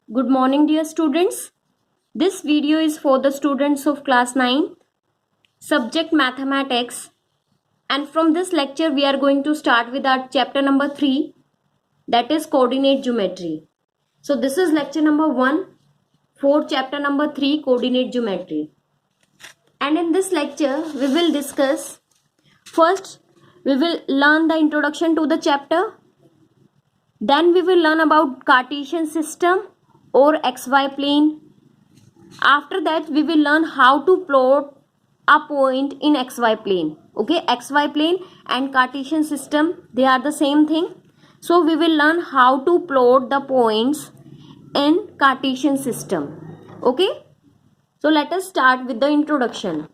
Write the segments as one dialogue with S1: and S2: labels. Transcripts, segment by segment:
S1: Good morning, dear students. This video is for the students of class 9, subject mathematics. And from this lecture, we are going to start with our chapter number 3, that is coordinate geometry. So this is lecture number 1 for chapter number 3, coordinate geometry. And in this lecture, we will discuss, first, we will learn the introduction to the chapter. Then we will learn about Cartesian system or XY plane. After that, we will learn how to plot a point in XY plane. Okay, XY plane and Cartesian system, they are the same thing. So we will learn how to plot the points in Cartesian system. Okay, so let us start with the introduction.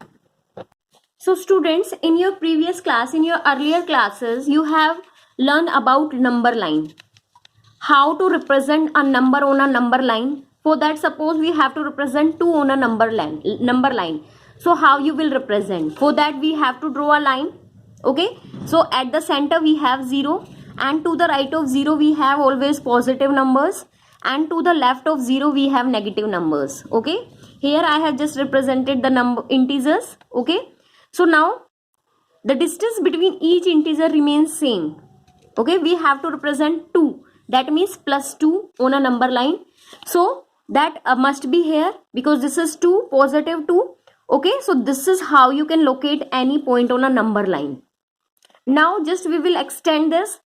S1: So students, in your previous class, in your earlier classes, you have learned about number line. How to represent a number on a number line. For that, suppose we have to represent 2 on a number line. So how you will represent? For that, we have to draw a line. Okay, so at the center we have 0, and to the right of 0 we have always positive numbers, and to the left of 0 we have negative numbers. Okay, here I have just represented the number integers. Okay, so now the distance between each integer remains same. Okay, we have to represent 2, that means plus 2 on a number line. So that must be here, because this is 2, positive 2. Okay, so this is how you can locate any point on a number line. Now just we will extend this.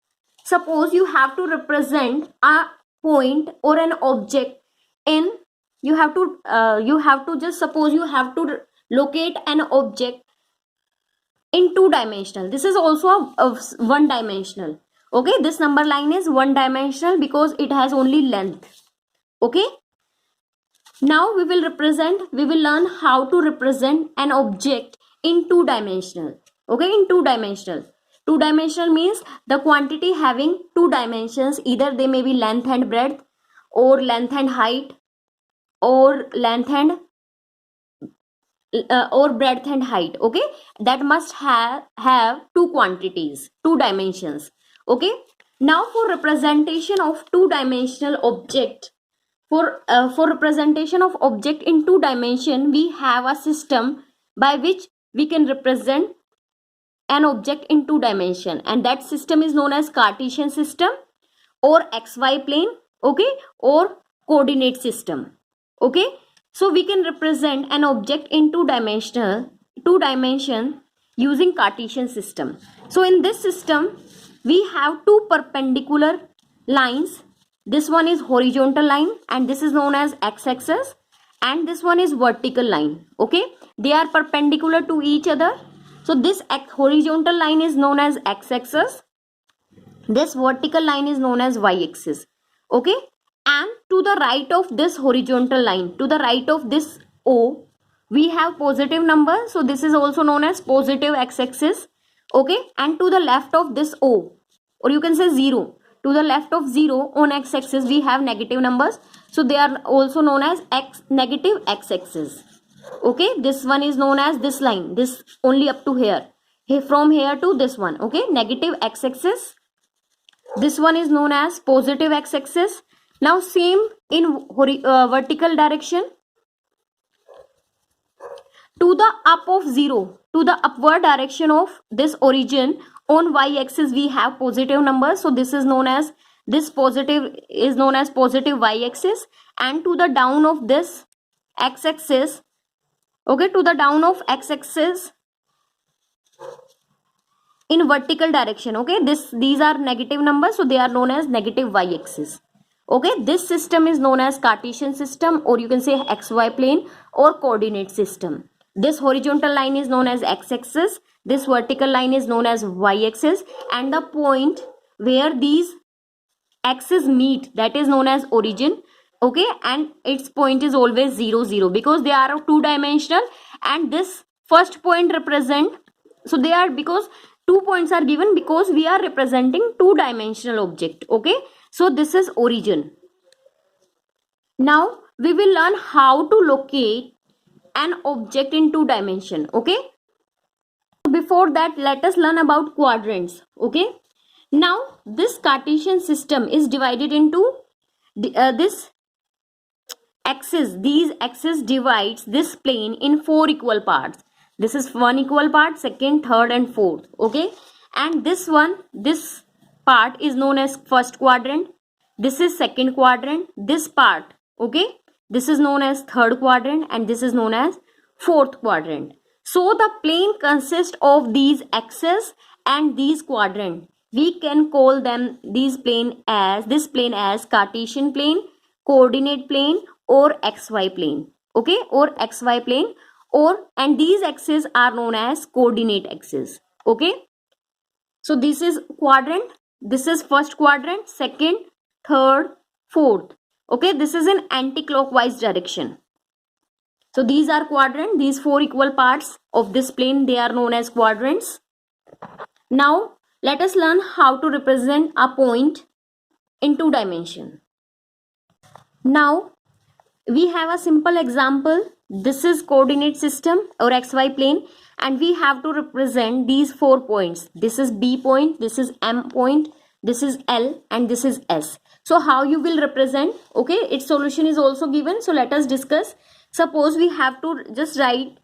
S1: Suppose you have to represent a point or an object in, you have to just suppose you have to locate an object in 2-dimensional. This is also a one dimensional. Okay, this number line is one dimensional because it has only length. Okay, now we will learn how to represent an object in 2-dimensional. Okay, in 2-dimensional. 2-dimensional means the quantity having 2 dimensions, either they may be length and breadth, or length and height, or length and or breadth and height. Okay, that must have 2 quantities, 2 dimensions. Okay, now for representation of 2-dimensional object, for representation of object in 2 dimension, we have a system by which we can represent an object in 2 dimension, and that system is known as Cartesian system or XY plane. Okay, or coordinate system. Okay, so we can represent an object in 2 dimension using Cartesian system. So in this system, we have 2 perpendicular lines. This one is horizontal line, and this is known as x-axis, and this one is vertical line. Okay, they are perpendicular to each other. So this horizontal line is known as x-axis. This vertical line is known as y-axis. Okay, and to the right of this horizontal line, to the right of this O, we have positive number. So this is also known as positive x-axis. Okay, and to the left of this O, or you can say 0, to the left of 0 on x-axis we have negative numbers. So they are also known as negative x-axis. Okay, this one is known as this line, this only up to here, from here to this one. Okay, negative x-axis. This one is known as positive x-axis. Now same in vertical direction. To the up of 0, to the upward direction of this origin, on y-axis we have positive numbers. So this is known as, this positive is known as positive y-axis. And to the down of this x-axis, okay, to the down of x-axis in vertical direction, okay, these are negative numbers, so they are known as negative y-axis. Okay, this system is known as Cartesian system, or you can say XY plane or coordinate system. This horizontal line is known as x-axis, this vertical line is known as y-axis, and the point where these axes meet, that is known as origin. Okay, and its point is always 0, 0, because they are 2-dimensional, and this first point represent, so they are, because 2 points are given because we are representing 2-dimensional object. Okay, so this is origin. Now we will learn how to locate an object in 2 dimension. Okay, before that, let us learn about quadrants. Okay, now this Cartesian system is divided into this axis, these axis divides this plane in 4 equal parts. This is one equal part, second, third and fourth. Okay, and this part is known as first quadrant. This is second quadrant. This part, okay, this is known as third quadrant, and this is known as fourth quadrant. So the plane consists of these axes and these quadrant. We can call them this plane as Cartesian plane, coordinate plane, or XY plane. Okay, or XY plane, and these axes are known as coordinate axes. Okay, so this is quadrant. This is first quadrant, second, third, fourth. Okay, this is in anti-clockwise direction. So these are quadrant. These 4 equal parts of this plane, they are known as quadrants. Now let us learn how to represent a point in 2 dimension. Now we have a simple example. This is coordinate system or XY plane, and we have to represent these 4 points. This is B point, this is M point, this is L, and this is S. So how you will represent? Okay, its solution is also given. So let us discuss. Suppose we have to just write,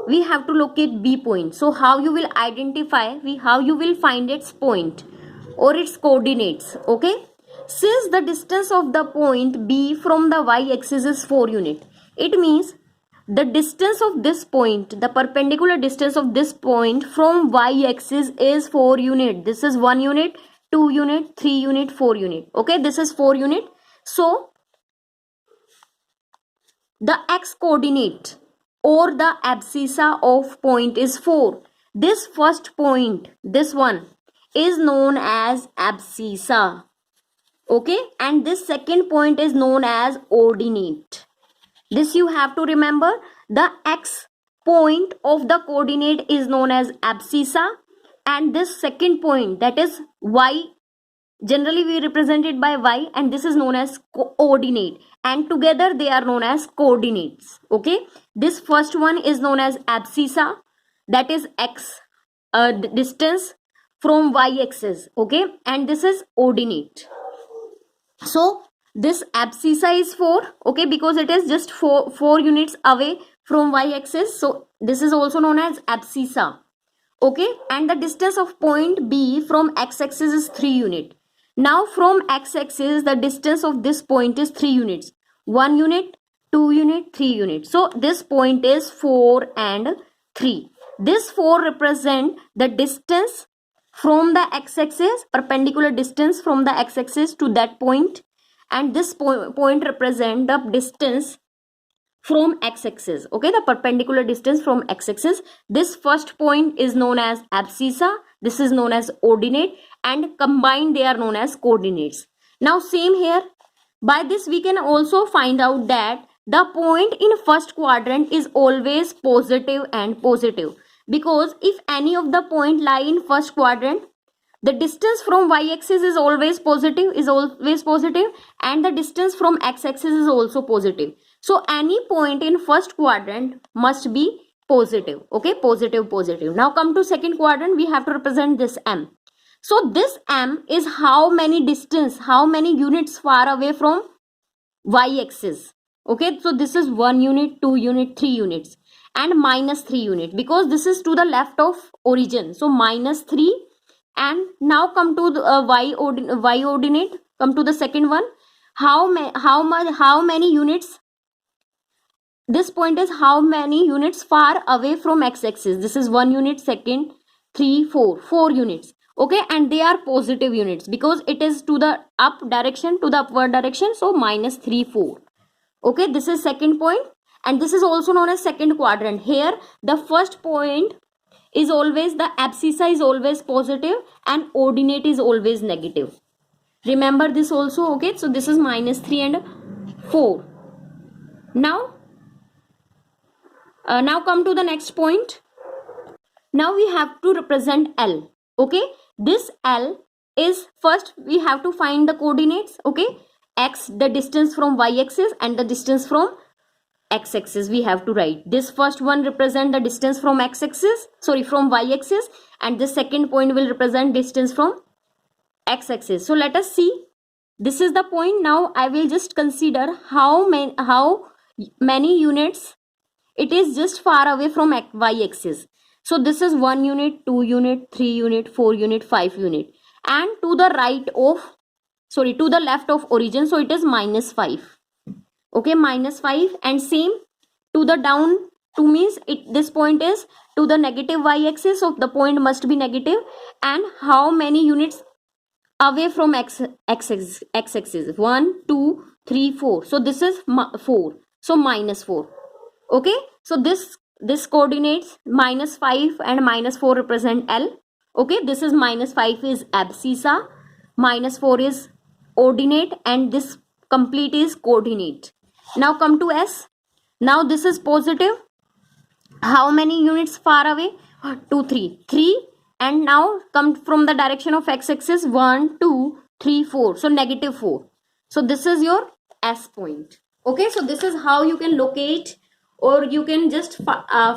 S1: we have to locate B point. So how you will identify, how you will find its point or its coordinates? Okay, since the distance of the point B from the y-axis is 4 unit, it means the distance of this point, the perpendicular distance of this point from y-axis is 4 unit. This is 1 unit, 2 unit, 3 unit, 4 unit. Okay, this is 4 unit. So the x coordinate or the abscissa of point is 4. This first point, this one, is known as abscissa. Okay, and this second point is known as ordinate. This you have to remember. The x point of the coordinate is known as abscissa, and this second point, that is y, generally we represent it by y, and this is known as coordinate, and together they are known as coordinates. Okay, this first one is known as abscissa, that is x distance from y-axis. Okay, and this is ordinate. So this abscissa is 4, okay, because it is just 4 units away from y-axis. So this is also known as abscissa. Okay, and the distance of point B from x-axis is 3 unit. Now from x-axis, the distance of this point is 3 units. 1 unit, 2 unit, 3 units. So this point is 4 and 3. This 4 represent the distance from the x-axis, perpendicular distance from the x-axis to that point, and this point represent the distance from x-axis. Okay, the perpendicular distance from x-axis. This first point is known as abscissa, this is known as ordinate, and combined they are known as coordinates. Now same here. By this we can also find out that the point in first quadrant is always positive and positive, because if any of the point lie in first quadrant, the distance from y-axis is always positive, and the distance from x-axis is also positive. So any point in first quadrant must be positive. Okay, positive. Now come to second quadrant. We have to represent this M. So this M is how many units far away from y-axis. Okay, so this is 1 unit, 2 unit, 3 units, and minus 3 unit, because this is to the left of origin. So minus 3. And now come to the y ordinate. Come to the second one. How many units? This point is how many units far away from x-axis. This is 1 unit, second, 3, 4 units. Okay, and they are positive units because it is to the upward direction. So minus 3, 4. Okay, this is second point, and this is also known as second quadrant. Here the first point is always, the abscissa is always positive and ordinate is always negative. Remember this also. Okay, so this is minus 3 and 4. Now come to the next point. Now we have to represent L. Okay, this L is, first we have to find the coordinates. Okay, x, the distance from y-axis, and the distance from x-axis we have to write. This first one represent the distance from from y-axis, and the second point will represent distance from x-axis. So let us see. This is the point. Now I will just consider how many units it is just far away from y-axis. So this is 1 unit, 2 unit, 3 unit, 4 unit, 5 unit, and to the to the left of origin, so it is -5. Okay, -5, and same to the down 2 means this point is to the negative y-axis, so the point must be negative. And how many units away from x-axis? 1, 2, 3, 4. So this is 4. So -4. Okay, so this coordinates -5 and -4 represent L. Okay, this is -5 is abscissa, -4 is ordinate, and this complete is coordinate. Now come to S. Now this is positive. How many units far away? 2, 3. 3, and now come from the direction of x-axis. 1, 2, 3, 4. So -4. So this is your S point. Okay, so this is how you can locate, or you can just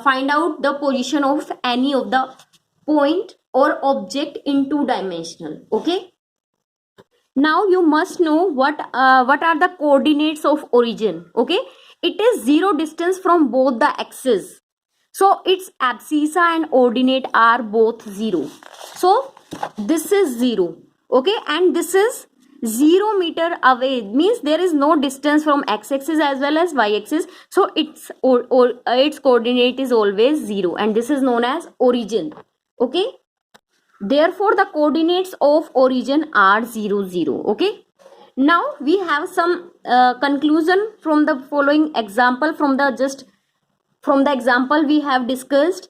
S1: find out the position of any of the point or object in 2-dimensional. Okay, now you must know what are the coordinates of origin. Okay, it is 0 distance from both the axes, so its abscissa and ordinate are both 0. So this is 0. Okay, and this is 0 meter away, means there is no distance from x-axis as well as y-axis, so its coordinate is always 0, and this is known as origin. Okay, therefore the coordinates of origin are 0, 0. Okay, now we have some conclusion from the following example. From the example we have discussed,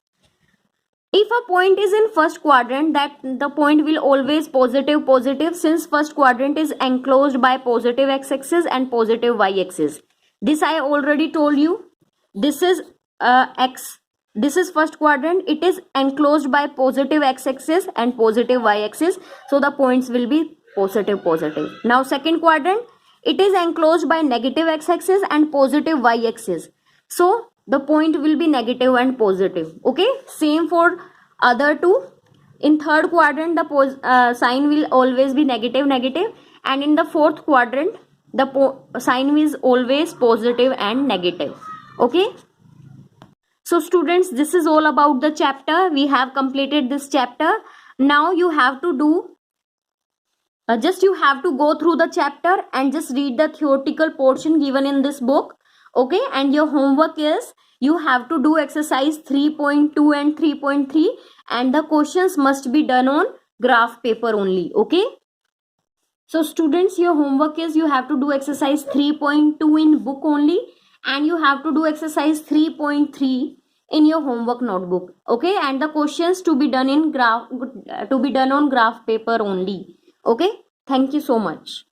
S1: if a point is in first quadrant, that the point will always positive, since first quadrant is enclosed by positive x-axis and positive y-axis. This I already told you. This is x. This is first quadrant. It is enclosed by positive x-axis and positive y-axis, so the points will be positive. Now second quadrant, it is enclosed by negative x-axis and positive y-axis, so the point will be negative and positive. Okay, same for other two. In third quadrant, the sign will always be negative, and in the fourth quadrant the sign is always positive and negative. Okay, so students, this is all about the chapter. We have completed this chapter. Now you have to do you have to go through the chapter and just read the theoretical portion given in this book. Okay, and your homework is you have to do exercise 3.2 and 3.3, and the questions must be done on graph paper only. Okay, so students, your homework is you have to do exercise 3.2 in book only, and you have to do exercise 3.3 in your homework notebook. Okay, and the questions to be done on graph paper only. Okay, thank you so much.